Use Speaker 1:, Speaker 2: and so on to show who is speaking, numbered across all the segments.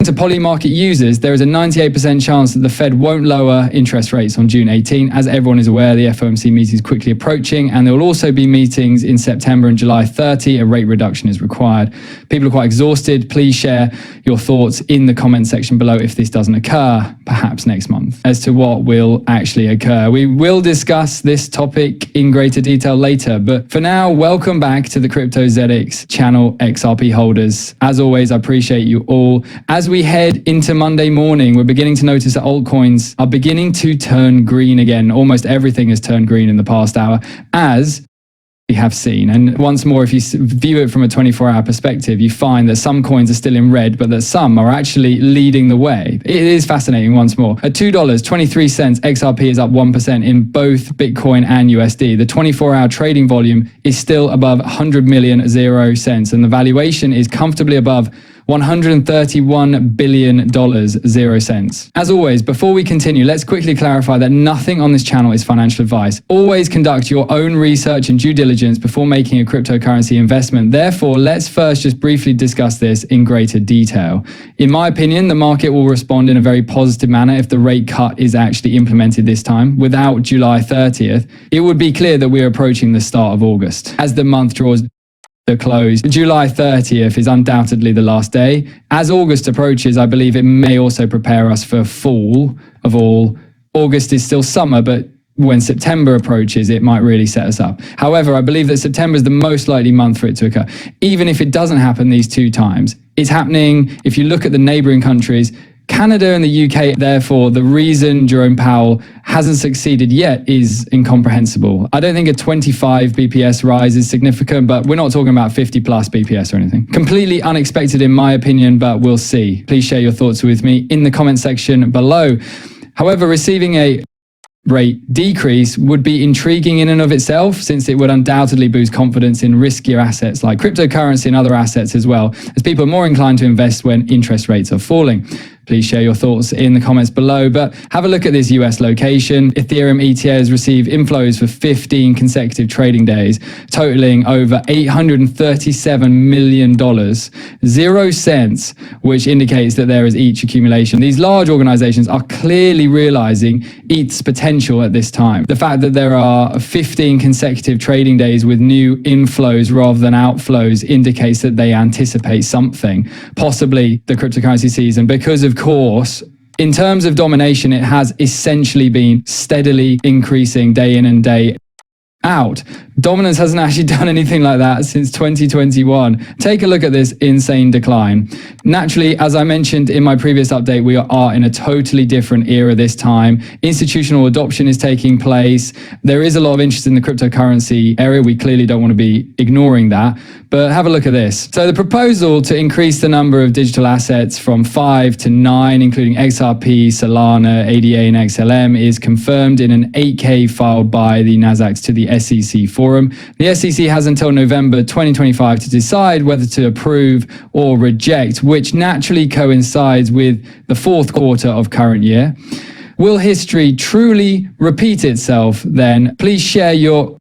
Speaker 1: To Polymarket users, there is a 98% chance that the Fed won't lower interest rates on June 18. As everyone is aware, the FOMC meeting is quickly approaching, and there will also be meetings in September and July 30. A rate reduction is required. People are quite exhausted. Please share your thoughts in the comment section below if this doesn't occur, perhaps next month, as to what will actually occur. We will discuss this topic in greater detail later, but for now, welcome back to the Crypto ZX channel, XRP holders. As always, I appreciate you all. As we head into Monday morning, we're beginning to notice that altcoins are beginning to turn green again. Almost everything has turned green in the past hour, as we have seen. And once more, if you view it from a 24-hour perspective, you find that some coins are still in red, but that some are actually leading the way. It is fascinating once more. At $2.23, XRP is up 1% in both Bitcoin and USD. The 24-hour trading volume is still above 100 million 0 cents, and the valuation is comfortably above $131 billion 0 cents. As always, before we continue, let's quickly clarify that nothing on this channel is financial advice. Always conduct your own research and due diligence before making a cryptocurrency investment. Therefore, let's first just briefly discuss this in greater detail. In my opinion, the market will respond in a very positive manner if the rate cut is actually implemented this time. Without July 30th, it would be clear that we're approaching the start of August. As the month draws to close, July 30th is undoubtedly the last day. As August approaches, I believe it may also prepare us for fall of all. August is still summer, but when September approaches, it might really set us up. However, I believe that September is the most likely month for it to occur. Even if it doesn't happen these two times, it's happening. If you look at the neighboring countries, Canada and the UK, therefore, the reason Jerome Powell hasn't succeeded yet is incomprehensible. I don't think a 25 BPS rise is significant, but we're not talking about 50 plus BPS or anything. Completely unexpected in my opinion, but we'll see. Please share your thoughts with me in the comment section below. However, receiving a rate decrease would be intriguing in and of itself, since it would undoubtedly boost confidence in riskier assets like cryptocurrency and other assets as well, as people are more inclined to invest when interest rates are falling. Please share your thoughts in the comments below, but have a look at this US location. Ethereum ETA has received inflows for 15 consecutive trading days, totaling over $837 million, 0 cents, which indicates that there is ETH accumulation. These large organizations are clearly realizing ETH's potential at this time. The fact that there are 15 consecutive trading days with new inflows rather than outflows indicates that they anticipate something, possibly the cryptocurrency season, because of course, in terms of domination, it has essentially been steadily increasing day in and day out. Dominance hasn't actually done anything like that since 2021. Take a look at this insane decline. Naturally, as I mentioned in my previous update, we are in a totally different era this time. Institutional adoption is taking place. There is a lot of interest in the cryptocurrency area. We clearly don't want to be ignoring that. But have a look at this. So the proposal to increase the number of digital assets from 5 to 9, including XRP, Solana, ADA, and XLM, is confirmed in an 8K filed by the Nasdaq to the SEC forum. The SEC has until November 2025 to decide whether to approve or reject, which naturally coincides with the fourth quarter of current year. Will history truly repeat itself then? Please share your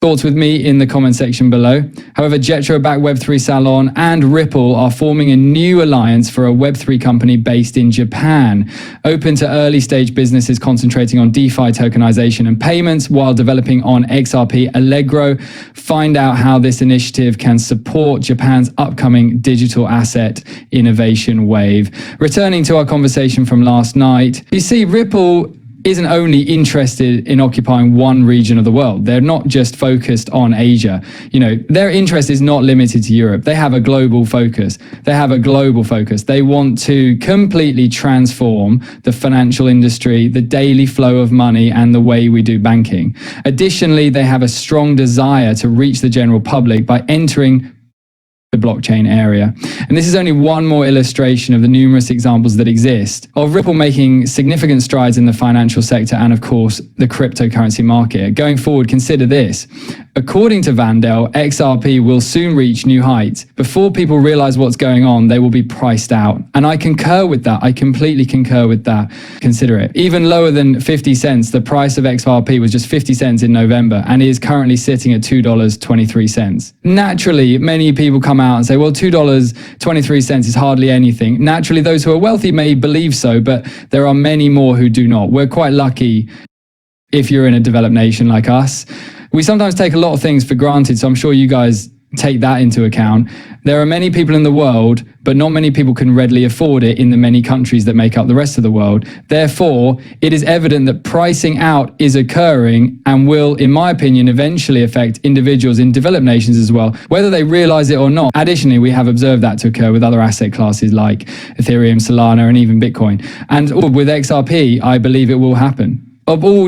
Speaker 1: thoughts with me in the comment section below. However, Jetro-backed Web3 Salon and Ripple are forming a new alliance for a Web3 company based in Japan, open to early stage businesses concentrating on DeFi tokenization and payments while developing on XRP Allegro. Find out how this initiative can support Japan's upcoming digital asset innovation wave. Returning to our conversation from last night, you see Ripple isn't only interested in occupying one region of the world. They're not just focused on Asia. You know, their interest is not limited to Europe. They have a global focus. They want to completely transform the financial industry, the daily flow of money, and the way we do banking. Additionally, they have a strong desire to reach the general public by entering the blockchain area. And this is only one more illustration of the numerous examples that exist of Ripple making significant strides in the financial sector and, of course, the cryptocurrency market. Going forward, consider this. According to Vandel, XRP will soon reach new heights. Before people realize what's going on, they will be priced out. And I concur with that. I completely concur with that. Consider it. Even lower than 50 cents, the price of XRP was just 50 cents in November and is currently sitting at $2.23. Naturally, many people come out and say, well, $2.23 is hardly anything. Naturally, those who are wealthy may believe so, but there are many more who do not. We're quite lucky if you're in a developed nation like us. We sometimes take a lot of things for granted, so I'm sure you guys take that into account. There are many people in the world, but not many people can readily afford it in the many countries that make up the rest of the world. Therefore, it is evident that pricing out is occurring and will, in my opinion, eventually affect individuals in developed nations as well, whether they realize it or not. Additionally, we have observed that to occur with other asset classes like Ethereum, Solana, and even Bitcoin. And with XRP, I believe it will happen.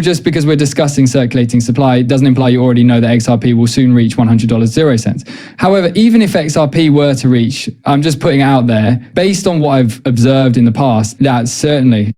Speaker 1: Just because we're discussing circulating supply doesn't imply you already know that XRP will soon reach $100.00. However, even if XRP were to reach, I'm just putting it out there, based on what I've observed in the past, that's certainly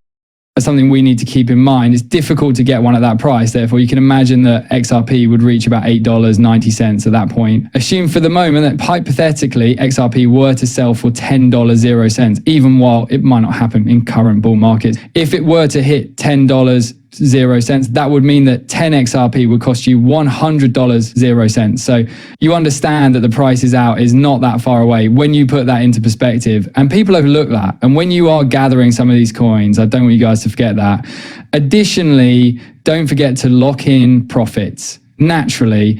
Speaker 1: something we need to keep in mind. It's difficult to get one at that price. Therefore, you can imagine that XRP would reach about $8.90 at that point. Assume for the moment that hypothetically XRP were to sell for $10.00, even while it might not happen in current bull markets. If it were to hit $10.00, that would mean that 10 XRP would cost you $100.00. So you understand that the price is out is not that far away when you put that into perspective. And people overlook that. And when you are gathering some of these coins, I don't want you guys to forget that. Additionally, don't forget to lock in profits. Naturally,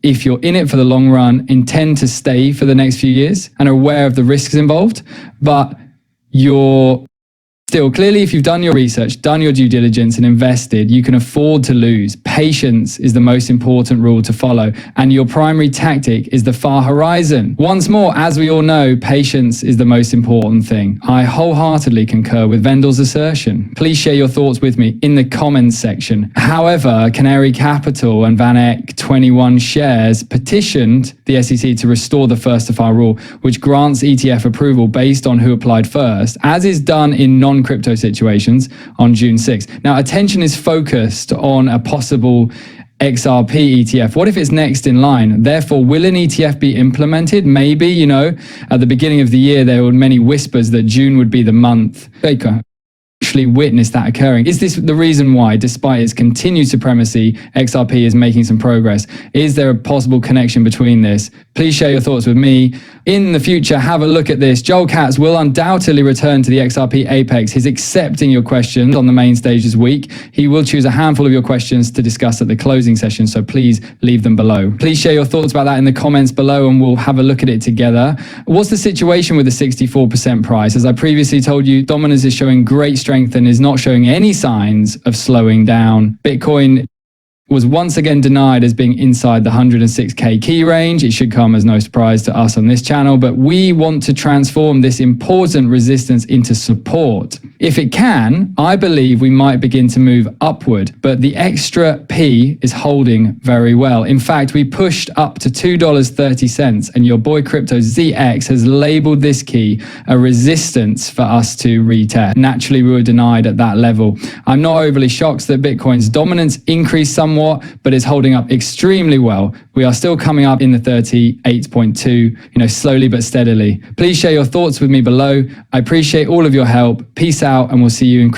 Speaker 1: if you're in it for the long run, intend to stay for the next few years and are aware of the risks involved, but you're still, clearly, if you've done your research, done your due diligence and invested, you can afford to lose. Patience is the most important rule to follow, and your primary tactic is the far horizon. Once more, as we all know, patience is the most important thing. I wholeheartedly concur with Vendel's assertion. Please share your thoughts with me in the comments section. However, Canary Capital and Van Eck 21 shares petitioned the SEC to restore the first to file rule, which grants ETF approval based on who applied first, as is done in non-crypto situations on June 6th. Now, attention is focused on a possible XRP ETF. What if it's next in line? Therefore, will an ETF be implemented? Maybe, at the beginning of the year, there were many whispers that June would be the month. Actually witnessed that occurring. Is this the reason why, despite its continued supremacy, XRP is making some progress? Is there a possible connection between this? Please share your thoughts with me. In the future, have a look at this. Joel Katz will undoubtedly return to the XRP Apex. He's accepting your questions on the main stage this week. He will choose a handful of your questions to discuss at the closing session, so please leave them below. Please share your thoughts about that in the comments below and we'll have a look at it together. What's the situation with the 64% price? As I previously told you, dominance is showing great strength and is not showing any signs of slowing down. Bitcoin was once again denied as being inside the 106K key range. It should come as no surprise to us on this channel, but we want to transform this important resistance into support. If it can, I believe we might begin to move upward, but the extra P is holding very well. In fact, we pushed up to $2.30 and your boy Crypto ZX has labeled this key a resistance for us to retest. Naturally, we were denied at that level. I'm not overly shocked that Bitcoin's dominance increased somewhat, but it's holding up extremely well. We are still coming up in the 38.2, slowly but steadily. Please share your thoughts with me below. I appreciate all of your help. Peace out, and we'll see you in